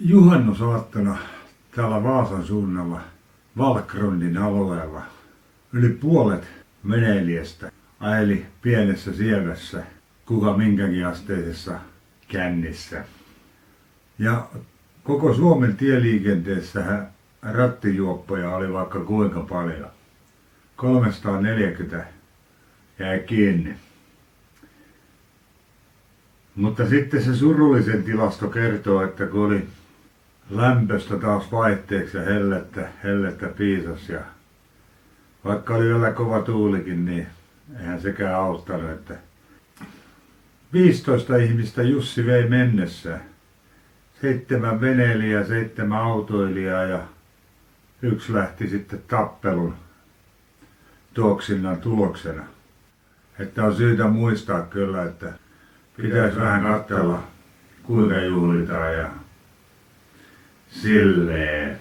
Juhannusaattona täällä Vaasan suunnalla Valkrundin alueella yli puolet veneilijästä ajeli pienessä sievässä kuka minkäkin asteisessa kännissä. Ja koko Suomen tieliikenteessähän rattijuoppoja oli vaikka kuinka paljon. 340 jäi kiinni. Mutta sitten se surullisen tilasto kertoo, että kun oli lämpöstä taas vaihteeksi ja hellettä piisas ja vaikka oli vielä kova tuulikin, niin eihän sekään auttanut, että 15 ihmistä Jussi vei mennessään. 7 veneilijää, 7 autoilijaa ja 1 lähti sitten tappelun tuoksinnan tuloksena. Että on syytä muistaa kyllä, että pitäisi vähän katsella kuinka juhlitaan ja silleen.